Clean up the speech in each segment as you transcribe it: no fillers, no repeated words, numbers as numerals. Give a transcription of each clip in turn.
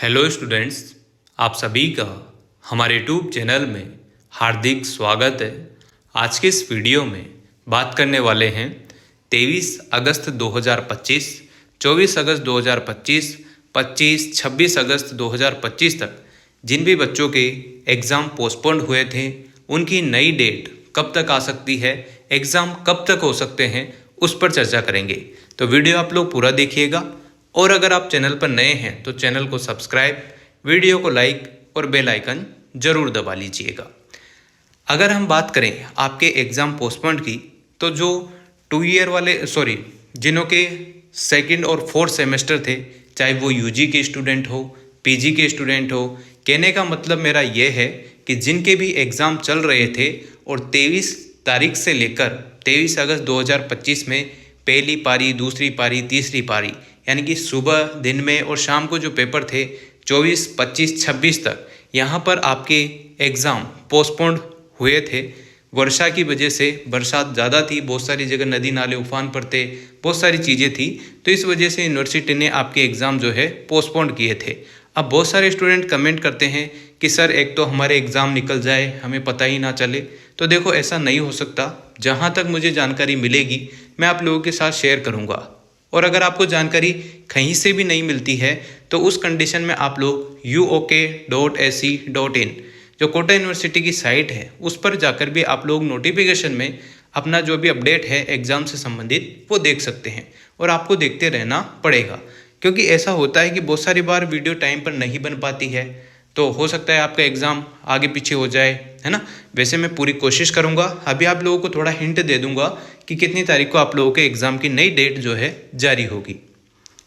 Hello students, आप सभी का हमारे यूट्यूब चैनल में हार्दिक स्वागत है। आज के इस वीडियो में बात करने वाले हैं 23 अगस्त 2025, 24 अगस्त 2025, 25, 26 अगस्त 2025 तक जिन भी बच्चों के एग्ज़ाम पोस्टपोन्ड हुए थे उनकी नई डेट कब तक आ सकती है, एग्ज़ाम कब तक हो सकते हैं, उस पर चर्चा करेंगे। तो वीडियो आप लोग पूरा देखिएगा और अगर आप चैनल पर नए हैं तो चैनल को सब्सक्राइब, वीडियो को लाइक और बेल आइकन ज़रूर दबा लीजिएगा। अगर हम बात करें आपके एग्ज़ाम पोस्टपोन्ड की, तो जो 2 ईयर वाले जिन्हों के सेकंड और फोर्थ सेमेस्टर थे, चाहे वो यूजी के स्टूडेंट हो, पीजी के स्टूडेंट हो, कहने का मतलब मेरा ये है कि जिनके भी एग्ज़ाम चल रहे थे और 23 तारीख से लेकर 23 अगस्त 2025 में पहली पारी, दूसरी पारी, तीसरी पारी यानी कि सुबह, दिन में और शाम को जो पेपर थे 24, 25, 26 तक, यहाँ पर आपके एग्ज़ाम पोस्टपोन्ड हुए थे। वर्षा की वजह से, बरसात ज़्यादा थी, बहुत सारी जगह नदी नाले उफान पर थे, बहुत सारी चीज़ें थी, तो इस वजह से यूनिवर्सिटी ने आपके एग्ज़ाम जो है पोस्टपोन्ड किए थे। अब बहुत सारे स्टूडेंट कमेंट करते हैं कि सर एक तो हमारे एग्ज़ाम निकल जाए, हमें पता ही ना चले। तो देखो, ऐसा नहीं हो सकता। जहाँ तक मुझे जानकारी मिलेगी मैं आप लोगों के साथ शेयर करूँगा, और अगर आपको जानकारी कहीं से भी नहीं मिलती है तो उस कंडीशन में आप लोग uok.ac.in जो कोटा यूनिवर्सिटी की साइट है उस पर जाकर भी आप लोग नोटिफिकेशन में अपना जो भी अपडेट है एग्ज़ाम से संबंधित वो देख सकते हैं, और आपको देखते रहना पड़ेगा, क्योंकि ऐसा होता है कि बहुत सारी बार वीडियो टाइम पर नहीं बन पाती है, तो हो सकता है आपका एग्ज़ाम आगे पीछे हो जाए, है ना। वैसे मैं पूरी कोशिश करूँगा। अभी आप लोगों को थोड़ा हिंट दे दूँगा कि कितनी तारीख को आप लोगों के एग्ज़ाम की नई डेट जो है जारी होगी,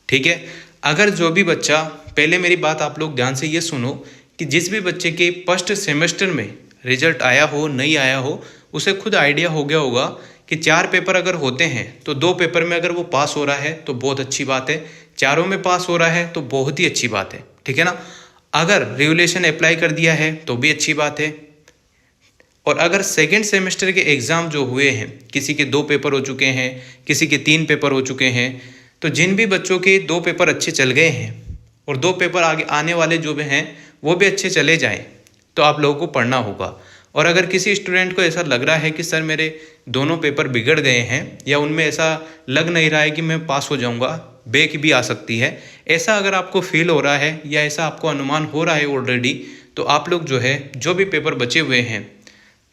ठीक है। अगर जो भी बच्चा, पहले मेरी बात आप लोग ध्यान से ये सुनो कि जिस भी बच्चे के फर्स्ट सेमेस्टर में रिजल्ट आया हो, नहीं आया हो, उसे खुद आइडिया हो गया होगा कि 4 पेपर अगर होते हैं तो 2 पेपर में अगर वो पास हो रहा है तो बहुत अच्छी बात है, चारों में पास हो रहा है तो बहुत ही अच्छी बात है, ठीक है ना। अगर रेगुलेशन अप्लाई कर दिया है तो भी अच्छी बात है। और अगर सेकेंड सेमेस्टर के एग्ज़ाम जो हुए हैं, किसी के 2 पेपर हो चुके हैं, किसी के 3 पेपर हो चुके हैं, तो जिन भी बच्चों के 2 पेपर अच्छे चल गए हैं और 2 पेपर आगे आने वाले जो भी हैं वो भी अच्छे चले जाएं, तो आप लोगों को पढ़ना होगा। और अगर किसी स्टूडेंट को ऐसा लग रहा है कि सर मेरे दोनों पेपर बिगड़ गए हैं, या उनमें ऐसा लग नहीं रहा है कि मैं पास हो जाऊंगा, बैक भी आ सकती है, ऐसा अगर आपको फील हो रहा है या ऐसा आपको अनुमान हो रहा है ऑलरेडी, तो आप लोग जो है जो भी पेपर बचे हुए हैं,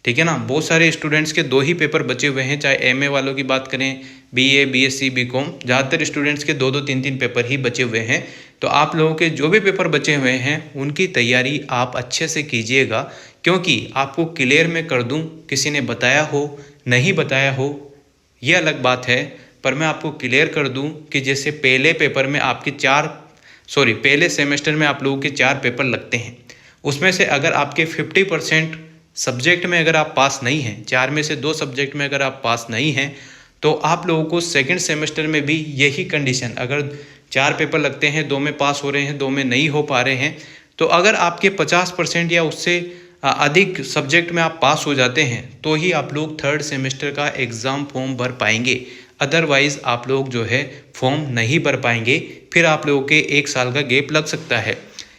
ठीक है ना, बहुत सारे स्टूडेंट्स के 2 ही पेपर बचे हुए हैं, चाहे एमए वालों की बात करें, बीए, बीएससी, बीकॉम, ज़्यादातर स्टूडेंट्स के 2-2, 3-3 पेपर ही बचे हुए हैं। तो आप लोगों के जो भी पेपर बचे हुए हैं उनकी तैयारी आप अच्छे से कीजिएगा, क्योंकि आपको क्लियर मैं कर दूं, किसी ने बताया हो, नहीं बताया हो, ये अलग बात है, पर मैं आपको क्लियर कर दूं कि जैसे पहले पेपर में आपके पहले सेमेस्टर में आप लोगों के 4 पेपर लगते हैं, उसमें से अगर आपके 50% सब्जेक्ट में अगर आप पास नहीं हैं, 4 में से 2 सब्जेक्ट में अगर आप पास नहीं हैं, तो आप लोगों को सेकंड सेमेस्टर में भी यही कंडीशन, अगर 4 पेपर लगते हैं, 2 में पास हो रहे हैं, 2 में नहीं हो पा रहे हैं, तो अगर आपके 50% या उससे अधिक सब्जेक्ट में आप पास हो जाते हैं तो ही आप लोग थर्ड सेमेस्टर का एग्ज़ाम फॉर्म भर पाएंगे। अदरवाइज़ आप लोग जो है फॉर्म नहीं भर पाएंगे, फिर आप लोगों के 1 साल का गैप लग सकता है।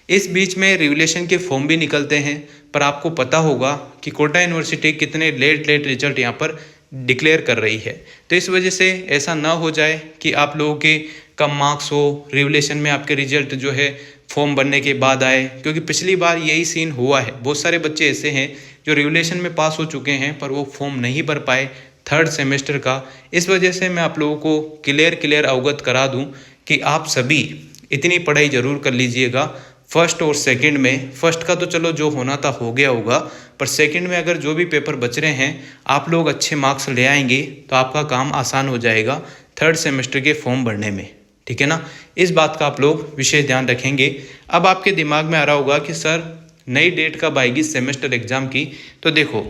इस बीच में रेगुलेशन के फॉर्म भी निकलते हैं, पर आपको पता होगा कि कोटा यूनिवर्सिटी कितने लेट रिजल्ट यहाँ पर डिक्लेयर कर रही है, तो इस वजह से ऐसा ना हो जाए कि आप लोगों के कम मार्क्स हो, रेगुलेशन में आपके रिजल्ट जो है फॉर्म बनने के बाद आए, क्योंकि पिछली बार यही सीन हुआ है। बहुत सारे बच्चे ऐसे हैं जो रेगुलेशन में पास हो चुके हैं पर वो फॉर्म नहीं भर पाए थर्ड सेमेस्टर का। इस वजह से मैं आप लोगों को क्लियर अवगत करा दूं कि आप सभी इतनी पढ़ाई ज़रूर कर लीजिएगा फर्स्ट और सेकंड में। फर्स्ट का तो चलो जो होना था हो गया होगा, पर सेकंड में अगर जो भी पेपर बच रहे हैं आप लोग अच्छे मार्क्स ले आएंगे तो आपका काम आसान हो जाएगा थर्ड सेमेस्टर के फॉर्म भरने में, ठीक है ना। इस बात का आप लोग विशेष ध्यान रखेंगे। अब आपके दिमाग में आ रहा होगा कि सर नई डेट कब आएगी सेमेस्टर एग्ज़ाम की। तो देखो,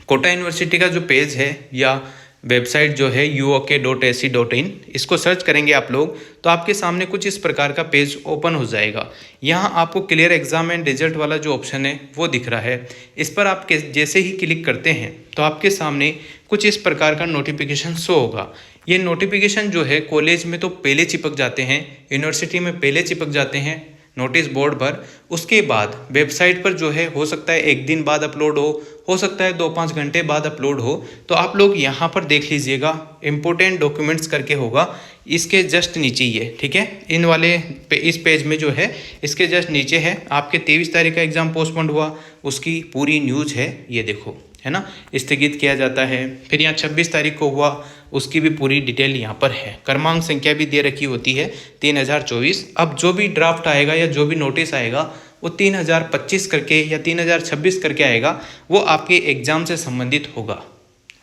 कोटा यूनिवर्सिटी का जो पेज है या वेबसाइट जो है uok.ac.in, इसको सर्च करेंगे आप लोग तो आपके सामने कुछ इस प्रकार का पेज ओपन हो जाएगा। यहाँ आपको क्लियर एग्जाम एंड रिजल्ट वाला जो ऑप्शन है वो दिख रहा है। इस पर आप जैसे ही क्लिक करते हैं तो आपके सामने कुछ इस प्रकार का नोटिफिकेशन शो होगा। ये नोटिफिकेशन जो है कॉलेज में तो पहले चिपक जाते हैं, यूनिवर्सिटी में पहले चिपक जाते हैं, नोटिस बोर्ड पर। उसके बाद वेबसाइट पर जो है हो सकता है 1 दिन बाद अपलोड हो सकता है 2-5 घंटे बाद अपलोड हो। तो आप लोग यहाँ पर देख लीजिएगा, इम्पोर्टेंट डॉक्यूमेंट्स करके होगा, इसके जस्ट नीचे ही है, ठीक है। इन वाले इस पेज में जो है इसके जस्ट नीचे है, आपके 23 तारीख का एग्ज़ाम पोस्टपोन्ड हुआ, उसकी पूरी न्यूज़ है, ये देखो, है ना, स्थगित किया जाता है। फिर यहाँ 26 तारीख को हुआ, उसकी भी पूरी डिटेल यहाँ पर है। क्रमांक संख्या भी दे रखी होती है 3024। अब जो भी ड्राफ्ट आएगा या जो भी नोटिस आएगा वो 3025 करके या 3026 करके आएगा, वो आपके एग्ज़ाम से संबंधित होगा,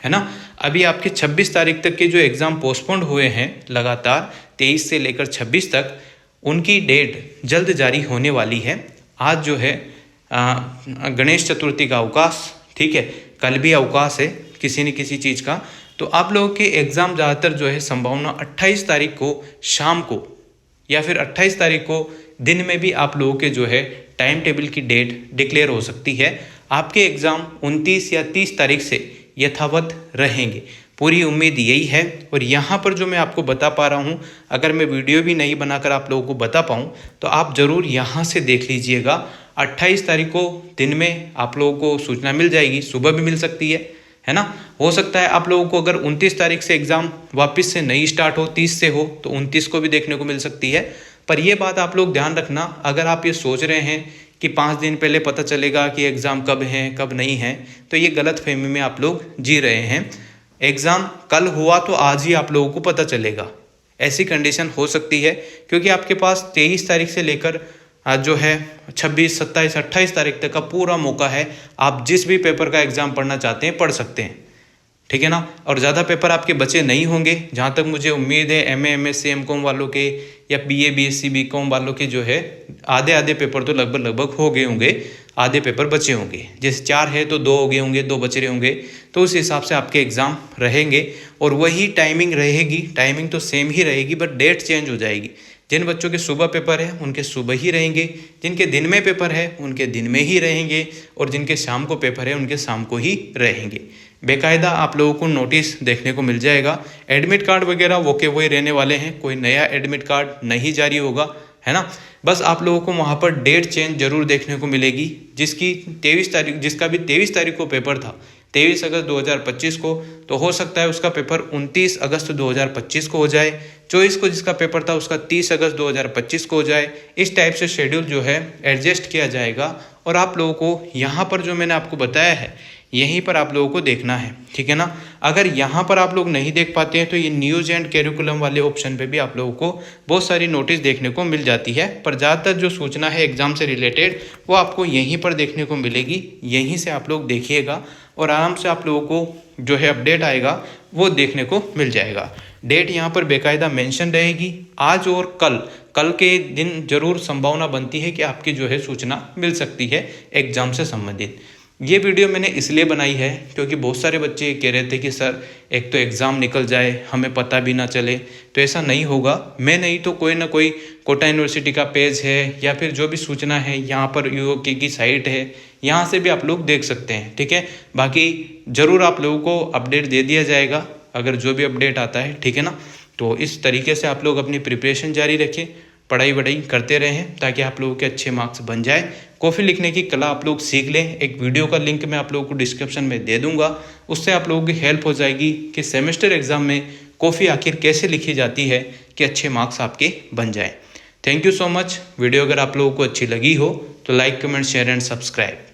है ना। अभी आपके 26 तारीख तक के जो एग्ज़ाम पोस्टपोन्ड हुए हैं लगातार 23 से लेकर 26 तक, उनकी डेट जल्द जारी होने वाली है। आज जो है गणेश चतुर्थी का अवकाश, ठीक है, कल भी अवकाश है किसी न किसी चीज़ का। तो आप लोगों के एग्ज़ाम ज़्यादातर जो है संभावना 28 तारीख को शाम को या फिर 28 तारीख को दिन में भी आप लोगों के जो है टाइम टेबल की डेट डिक्लेयर हो सकती है। आपके एग्ज़ाम 29 या 30 तारीख से यथावत रहेंगे, पूरी उम्मीद यही है। और यहाँ पर जो मैं आपको बता पा रहा हूँ, अगर मैं वीडियो भी नहीं बनाकर आप लोगों को बता पाऊँ तो आप ज़रूर यहाँ से देख लीजिएगा। 28 तारीख को दिन में आप लोगों को सूचना मिल जाएगी, सुबह भी मिल सकती है ना। हो सकता है आप लोगों को अगर 29 तारीख से एग्ज़ाम वापस से नहीं स्टार्ट हो, 30 से हो, तो 29 को भी देखने को मिल सकती है। पर ये बात आप लोग ध्यान रखना, अगर आप ये सोच रहे हैं कि 5 दिन पहले पता चलेगा कि एग्ज़ाम कब है कब नहीं है, तो ये गलत फहमी में आप लोग जी रहे हैं। एग्ज़ाम कल हुआ तो आज ही आप लोगों को पता चलेगा, ऐसी कंडीशन हो सकती है। क्योंकि आपके पास 23 तारीख से लेकर जो है 26, 27, 28 तारीख तक का पूरा मौका है। आप जिस भी पेपर का एग्ज़ाम पढ़ना चाहते हैं पढ़ सकते हैं, ठीक है ना। और ज़्यादा पेपर आपके बचे नहीं होंगे, जहाँ तक मुझे उम्मीद है। MA MSc MCOM वालों के या BA BSc BCom वालों के जो है आधे पेपर तो लगभग हो गए होंगे, आधे पेपर बचे होंगे। जैसे 4 है तो 2 हो गए होंगे, 2 बचे होंगे, तो उस हिसाब से आपके एग्ज़ाम रहेंगे। और वही टाइमिंग रहेगी, टाइमिंग तो सेम ही रहेगी, बट डेट चेंज हो जाएगी। जिन बच्चों के सुबह पेपर है उनके सुबह ही रहेंगे, जिनके दिन में पेपर है उनके दिन में ही रहेंगे, और जिनके शाम को पेपर है उनके शाम को ही रहेंगे। बेकायदा आप लोगों को नोटिस देखने को मिल जाएगा। एडमिट कार्ड वगैरह वो के वही रहने वाले हैं, कोई नया एडमिट कार्ड नहीं जारी होगा, है ना। बस आप लोगों को वहाँ पर डेट चेंज जरूर देखने को मिलेगी, जिसका भी 23 तारीख को पेपर था, 23 अगस्त 2025 को, तो हो सकता है उसका पेपर 29 अगस्त 2025 को हो जाए। 24 को जिसका पेपर था उसका 30 अगस्त 2025 को हो जाए। इस टाइप से शेड्यूल जो है एडजस्ट किया जाएगा। और आप लोगों को यहाँ पर जो मैंने आपको बताया है यहीं पर आप लोगों को देखना है, ठीक है ना। अगर यहाँ पर आप लोग नहीं देख पाते हैं तो ये न्यूज़ एंड कैरिकुलम वाले ऑप्शन पे भी आप लोगों को बहुत सारी नोटिस देखने को मिल जाती है। पर ज़्यादातर जो सूचना है एग्ज़ाम से रिलेटेड वो आपको यहीं पर देखने को मिलेगी, यहीं से आप लोग देखिएगा और आराम से आप लोगों को जो है अपडेट आएगा वो देखने को मिल जाएगा। डेट यहाँ पर बेकायदा मेंशन रहेगी। आज और कल के दिन जरूर संभावना बनती है कि आपकी जो है सूचना मिल सकती है एग्ज़ाम से संबंधित। ये वीडियो मैंने इसलिए बनाई है क्योंकि बहुत सारे बच्चे कह रहे थे कि सर एक तो एग्ज़ाम निकल जाए हमें पता भी ना चले, तो ऐसा नहीं होगा। मैं नहीं तो कोई ना कोई कोटा यूनिवर्सिटी का पेज है या फिर जो भी सूचना है यहाँ पर UOK की साइट है, यहाँ से भी आप लोग देख सकते हैं, ठीक है। बाकी ज़रूर आप लोगों को अपडेट दे दिया जाएगा अगर जो भी अपडेट आता है, ठीक है ना। तो इस तरीके से आप लोग अपनी प्रिपरेशन जारी रखें, पढ़ाई वढ़ाई करते रहें ताकि आप लोगों के अच्छे मार्क्स बन जाए। कॉफ़ी लिखने की कला आप लोग सीख लें। एक वीडियो का लिंक मैं आप लोगों को डिस्क्रिप्शन में दे दूंगा, उससे आप लोगों की हेल्प हो जाएगी कि सेमेस्टर एग्ज़ाम में कॉफ़ी आखिर कैसे लिखी जाती है कि अच्छे मार्क्स आपके बन जाएं। Thank you so much. Video अगर आप लोगों को अच्छी लगी हो तो like, comment, share and subscribe.